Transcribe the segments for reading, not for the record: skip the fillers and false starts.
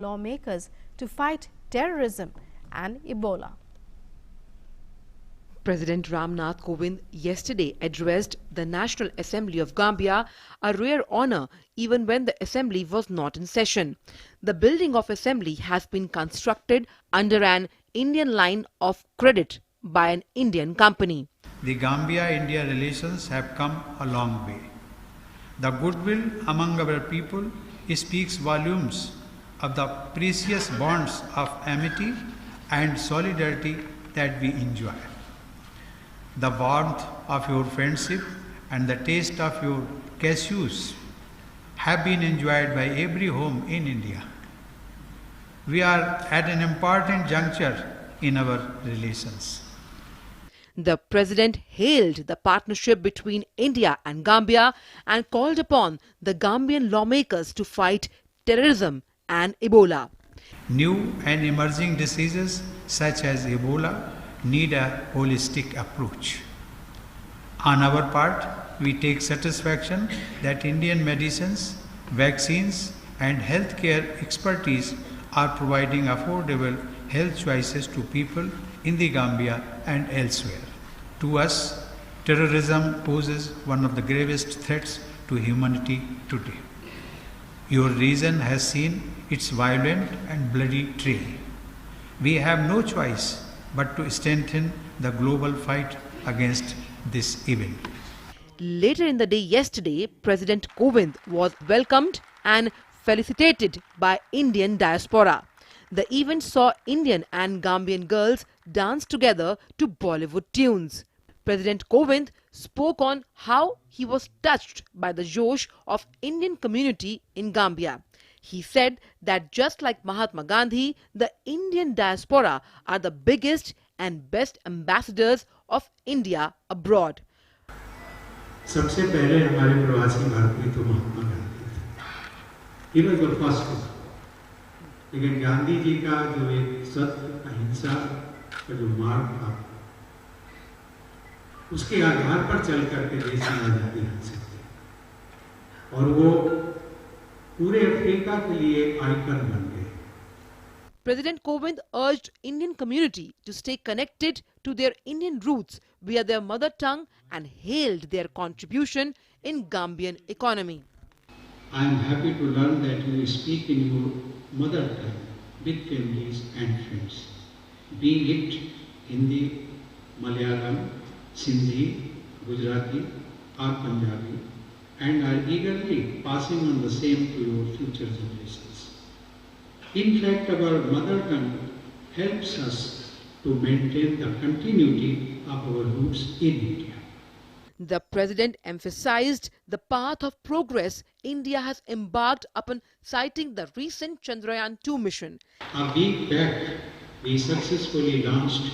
lawmakers to fight terrorism and Ebola. President Ramnath Kovind yesterday addressed the National Assembly of Gambia, a rare honor even when the assembly was not in session. The building of assembly has been constructed under an Indian line of credit by an Indian company. The Gambia-India relations have come a long way. The goodwill among our people speaks volumes of the precious bonds of amity and solidarity that we enjoy. The warmth of your friendship and the taste of your cashews have been enjoyed by every home in India. We are at an important juncture in our relations. The president hailed the partnership between India and Gambia and called upon the Gambian lawmakers to fight terrorism and Ebola. New and emerging diseases such as Ebola need a holistic approach. On our part, we take satisfaction that Indian medicines, vaccines and healthcare expertise are providing affordable health choices to people in the Gambia and elsewhere. To us, terrorism poses one of the gravest threats to humanity today. Your region has seen its violent and bloody trail. We have no choice but to strengthen the global fight against this evil. Later in the day yesterday, President Kovind was welcomed and felicitated by Indian diaspora. The event saw Indian and Gambian girls dance together to Bollywood tunes. President Kovind spoke on how he was touched by the josh of Indian community in Gambia. He said that just like Mahatma Gandhi, the Indian diaspora are the biggest and best ambassadors of India abroad. सबसे पहले हमारे प्रवासी भारतीय तो महात्मा गांधी थे। He was the first one. लेकिन गांधी जी का जो एक सत्य अहिंसा का जो मार्ग था, उसके आधार पर चल करके देश में आजादी हासिल की और वो पूरे अफ्रीका के लिए आइकन बन गए। President Kovind urged Indian community to stay connected to their Indian roots via their mother tongue and hailed their contribution in Gambian economy. I am happy to learn that you speak in your mother tongue with families and friends, be it Hindi, Malayalam, Sindhi, Gujarati or Punjabi, and are eagerly passing on the same to your future generations. In fact, our mother tongue helps us to maintain the continuity of our roots in India. The president emphasized the path of progress India has embarked upon, citing the recent Chandrayaan-2 mission. A week back, we successfully launched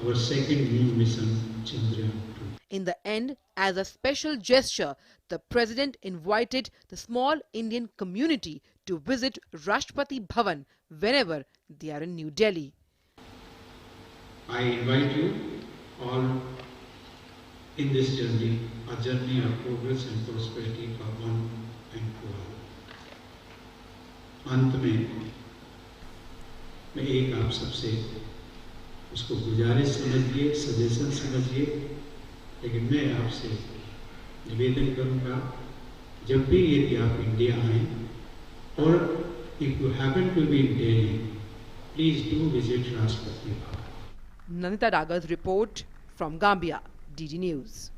our second moon mission, Chandrayaan-2. In the end, as a special gesture, the president invited the small Indian community to visit Rashtrapati Bhavan whenever they are in New Delhi. I invite you all in this journey, a journey of progress and prosperity for one and for all. अंत में मैं एक आप सबसे उसको गुजारिश समझिए, suggestion समझिए, लेकिन मैं आपसे निवेदन करूंगा, जब भी यदि आप इंडिया आएं और if you happen to be in Delhi, please do visit Rashtrapati Bhavan. Nanita Dagar's report from Gambia, DD News.